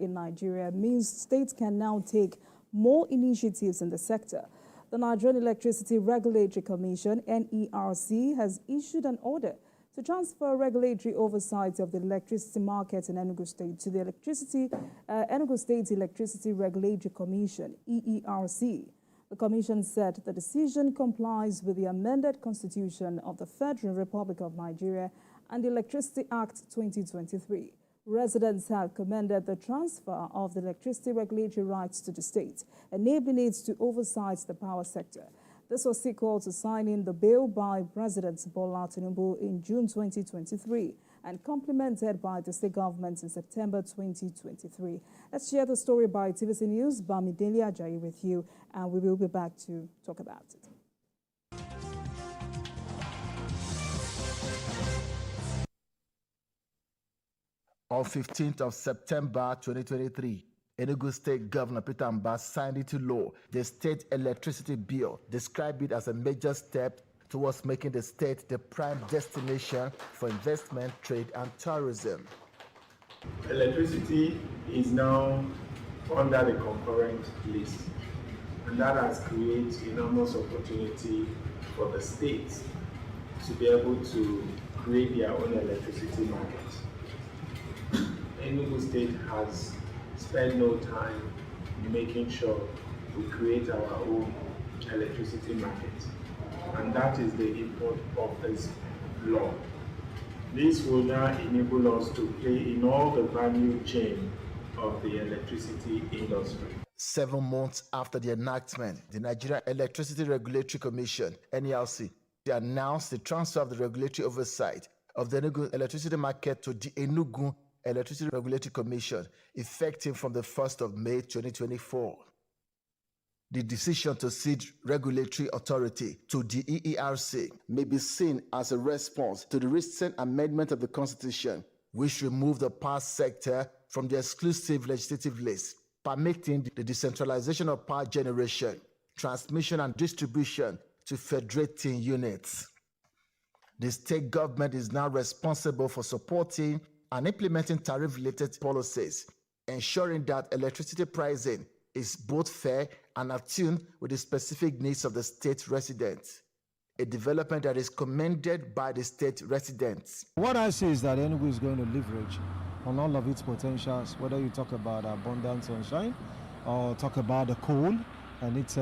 in Nigeria means states can now take more initiatives in the sector. The Nigerian Electricity Regulatory Commission, NERC, has issued an order to transfer regulatory oversight of the electricity market in Enugu State to the Enugu State Electricity Regulatory Commission, EERC. The Commission said the decision complies with the amended Constitution of the Federal Republic of Nigeria and the Electricity Act 2023. Residents have commended the transfer of the electricity regulatory rights to the state, enabling it to oversight the power sector. This was equal to signing the bill by President Bola Tinubu in June 2023 and complemented by the state government in September 2023. Let's share the story by TVC News. Bamidele Ajayi with you, and we will be back to talk about it. On 15th of September 2023, Enugu State Governor Peter Mbah signed into law the State Electricity Bill, described it as a major step towards making the state the prime destination for investment, trade, and tourism. Electricity is now under the concurrent list, and that has created enormous opportunity for the states to be able to create their own electricity market. Enugu State has spent no time in making sure we create our own electricity market, and that is the import of this law. This will now enable us to play in all the value chain of the electricity industry. 7 months after the enactment, the Nigerian Electricity Regulatory Commission, NERC, announced the transfer of the regulatory oversight of the Enugu electricity market to the Enugu Electricity Regulatory Commission, effective from the 1st of May 2024. The decision to cede regulatory authority to the EERC may be seen as a response to the recent amendment of the Constitution, which removed the power sector from the exclusive legislative list, permitting the decentralization of power generation, transmission, and distribution to federating units. The state government is now responsible for supporting and implementing tariff-related policies, ensuring that electricity pricing is both fair and attuned with the specific needs of the state residents, a development that is commended by the state residents. What I see is that Enugu is going to leverage on all of its potentials, whether you talk about abundant sunshine or talk about the coal and its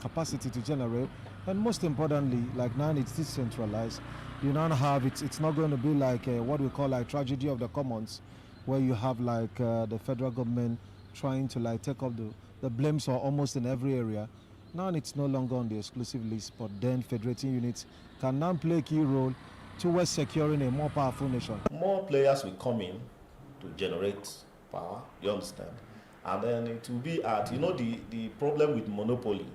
capacity to generate, and most importantly, like now it's decentralized. You now have it's not going to be like what we call like tragedy of the commons, where you have like the federal government trying to like take up the blames for almost in every area. Now it's no longer on the exclusive list, but then federating units can now play a key role towards securing a more powerful nation. More players will come in to generate power, you understand? And then it will be at, the problem with monopoly,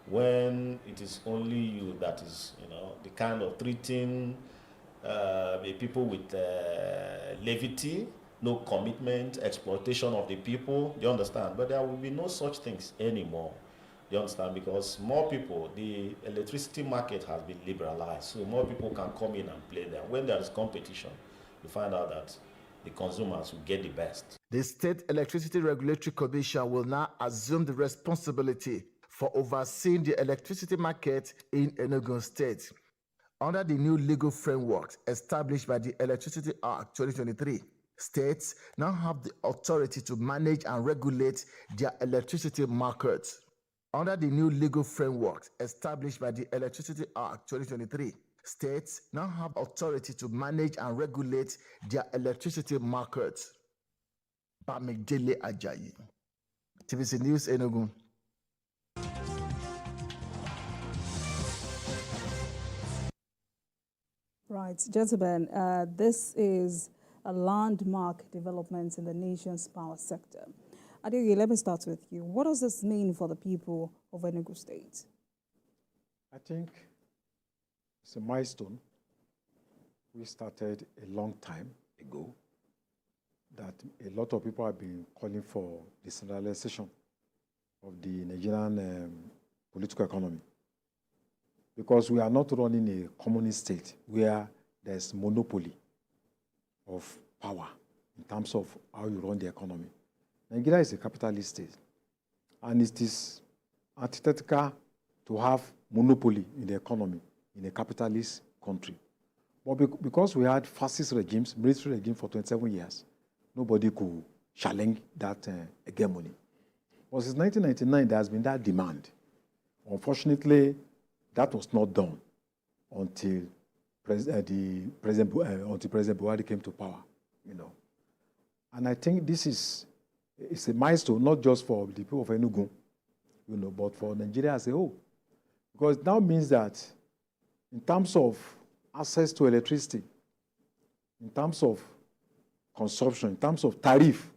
when it is only you that is, the kind of treating people with levity, no commitment, exploitation of the people, you understand? But there will be no such things anymore, you understand? Because more people, the electricity market has been liberalized, so more people can come in and play there. When there is competition, you find out that the consumers will get the best. The State Electricity Regulatory Commission will now assume the responsibility for overseeing the electricity market in Enugu State. Under the new legal framework established by the Electricity Act 2023, states now have the authority to manage and regulate their electricity markets. Under the new legal framework established by the Electricity Act 2023, states now have authority to manage and regulate their electricity markets. Bamidele Ajayi, TVC News, Enugu. Right, gentlemen, this is a landmark development in the nation's power sector. Adeoye, let me start with you. What does this mean for the people of Enugu State? I think it's a milestone. We started a long time ago that a lot of people have been calling for decentralization of the Nigerian political economy. Because we are not running a communist state where there's monopoly of power in terms of how you run the economy. Nigeria is a capitalist state, and it is antithetical to have monopoly in the economy in a capitalist country. But because we had fascist regimes, military regime for 27 years, nobody could challenge that hegemony. But since 1999, there has been that demand. Unfortunately, that was not done until President Buhari came to power. And I think it's a milestone, not just for the people of Enugu, but for Nigeria as a whole. Because it now means that in terms of access to electricity, in terms of consumption, in terms of tariff,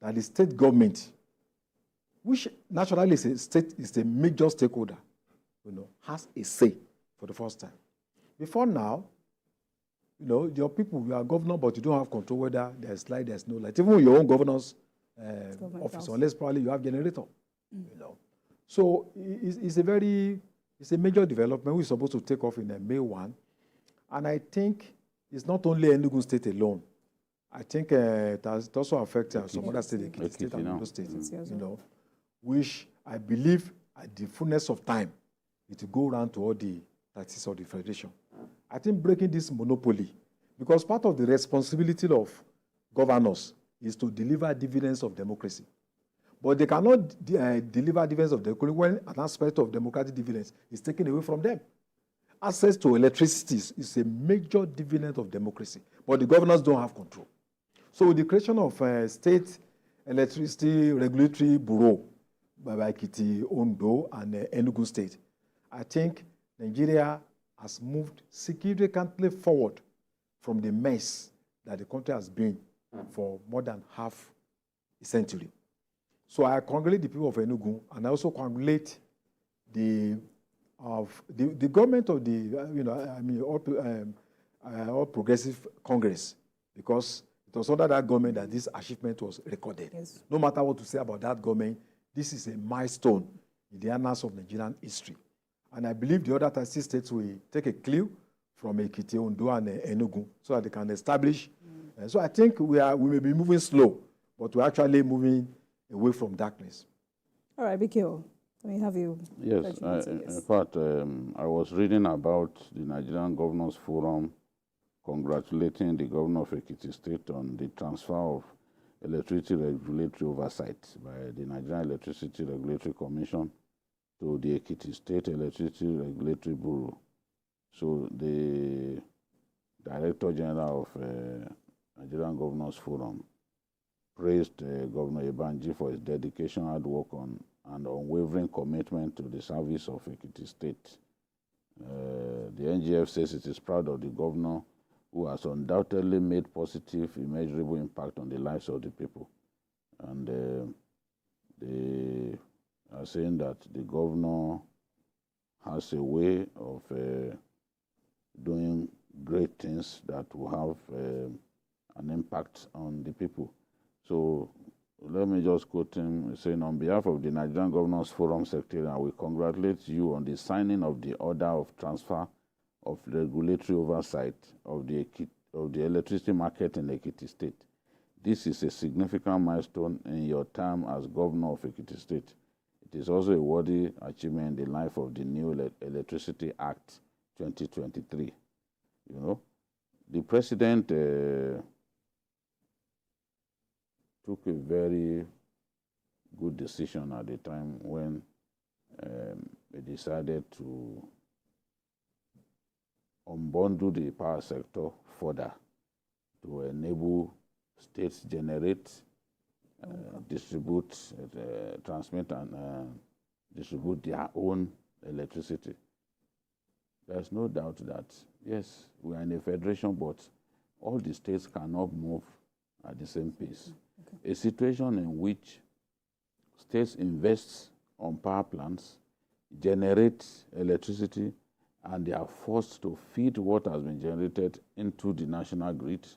that the state government, which naturally is a major stakeholder, has a say for the first time. Before now, your people, you are governor, but you don't have control whether there's light, there's no light. Even your own governor's office, unless probably you have generator. So it's a major development. We're supposed to take off in May 1. And I think it's not only Enugu State alone. I think it also affects some other states, Ekiti State and Ondo State, which I believe at the fullness of time, it will go around to all the taxes of the Federation. I think breaking this monopoly, because part of the responsibility of governors is to deliver dividends of democracy. But they cannot deliver dividends of democracy when an aspect of democratic dividends is taken away from them. Access to electricity is a major dividend of democracy, but the governors don't have control. So with the creation of State Electricity Regulatory Bureau by Ekiti, Ondo, and Enugu State, I think Nigeria has moved significantly forward from the mess that the country has been for more than half a century. So I congratulate the people of Enugu, and I also congratulate the government of the All Progressive Congress, because it was under that government that this achievement was recorded. Yes. No matter what to say about that government, this is a milestone in the annals of Nigerian history. And I believe the other 30 states will take a clue from Ekiti, Ondo, and Enugu so that they can establish. So I think we may be moving slow, but we're actually moving away from darkness. All right, Bikio, let me have you. Yes, in fact, I was reading about the Nigerian Governors Forum congratulating the governor of Ekiti State on the transfer of electricity regulatory oversight by the Nigerian Electricity Regulatory Commission to the Ekiti State Electricity Regulatory Bureau. So the Director General of Nigerian Governors Forum praised Governor Ibanji for his dedication, hard work and unwavering commitment to the service of Ekiti State. The NGF says it is proud of the governor who has undoubtedly made positive, immeasurable impact on the lives of the people. And they are saying that the governor has a way of doing great things that will have an impact on the people. So let me just quote him saying, on behalf of the Nigerian Governors Forum Secretariat, we congratulate you on the signing of the order of transfer of regulatory oversight of the electricity market in Ekiti State. This is a significant milestone in your term as governor of Ekiti State. It is also a worthy achievement in the life of the new Electricity Act 2023. The president took a very good decision at the time when he decided to unbundle the power sector further to enable states generate, distribute, transmit, and distribute their own electricity. There's no doubt that, yes, we are in a federation, but all the states cannot move at the same pace. Okay. A situation in which states invest on power plants, generate electricity, and they are forced to feed what has been generated into the national grid.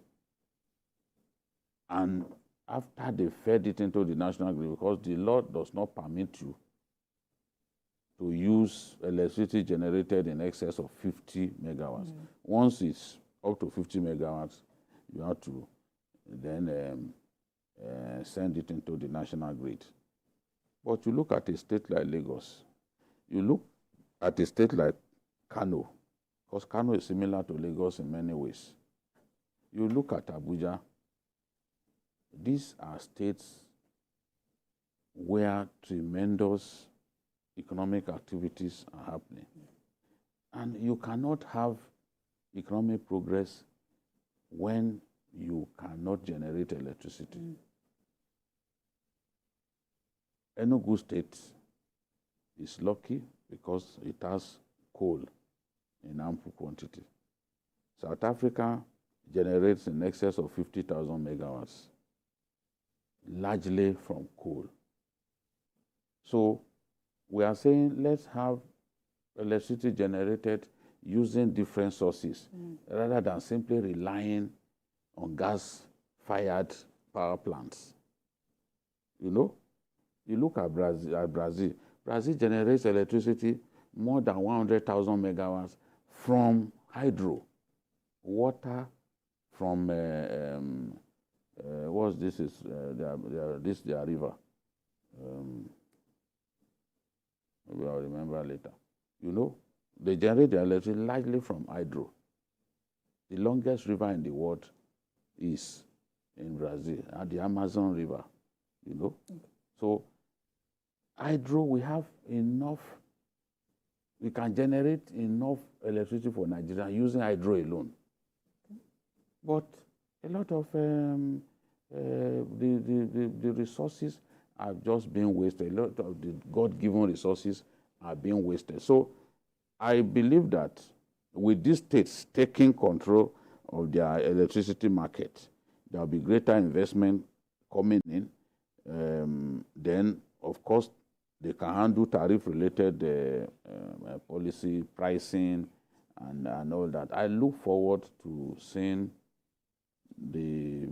And after they fed it into the national grid, because the law does not permit you to use electricity generated in excess of 50 megawatts. Once it's up to 50 megawatts, you have to then send it into the national grid. But you look at a state like Lagos, you look at a state like Kano, because Kano is similar to Lagos in many ways. You look at Abuja, these are states where tremendous economic activities are happening. And you cannot have economic progress when you cannot generate electricity. Enugu State is lucky because it has coal in ample quantity. South Africa generates in excess of 50,000 megawatts, largely from coal. So we are saying let's have electricity generated using different sources rather than simply relying on gas-fired power plants. You know, you look at Brazil. Brazil generates electricity more than 100,000 megawatts from hydro, water from what's this is their river. Maybe I'll remember later. You know, they generate their electricity largely from hydro. The longest river in the world is in Brazil, at the Amazon River, you know. So hydro, we have enough, we can generate enough electricity for Nigeria using hydro alone. But a lot of the resources are just being wasted. A lot of the God-given resources are being wasted. So I believe that with these states taking control of their electricity market, there will be greater investment coming in. Then, of course, they can handle tariff-related policy, pricing, and all that. I look forward to seeing the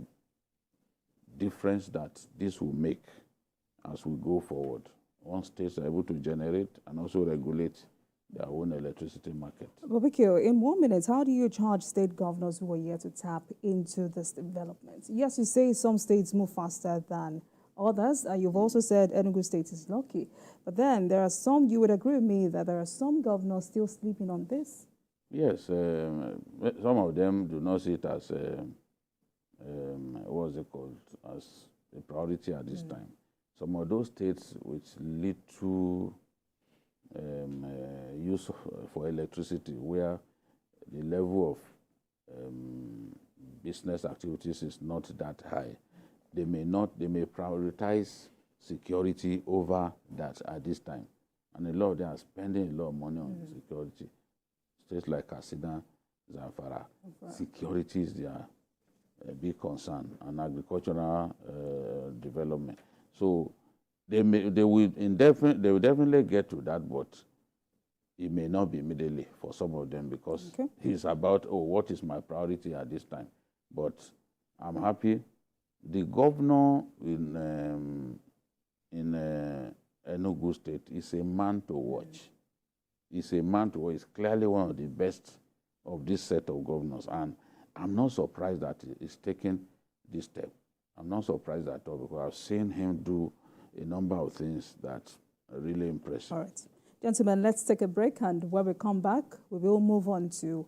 difference that this will make as we go forward, once states are able to generate and also regulate their own electricity market. Babikio, in 1 minute, how do you charge state governors who are yet to tap into this development? Yes, you say some states move faster than others. You've also said Enugu State is lucky. But then there are some, you would agree with me, that there are some governors still sleeping on this? Yes, some of them do not see it as, what's it called, as a priority at this time. Some of those states which lead to use for electricity, where the level of business activities is not that high, they may prioritize security over that at this time. And a lot of them are spending a lot of money on security. States like Katsina, Zamfara, security is their big concern, and agricultural development. So they will definitely get to that, but it may not be immediately for some of them, because it's about, what is my priority at this time? But I'm happy. The governor in Enugu State is a man to watch. He's a man to watch. He's clearly one of the best of this set of governors, and I'm not surprised that he's taking this step. I'm not surprised at all, because I've seen him do a number of things that really impressive. All right. Gentlemen, let's take a break, and when we come back, we will move on to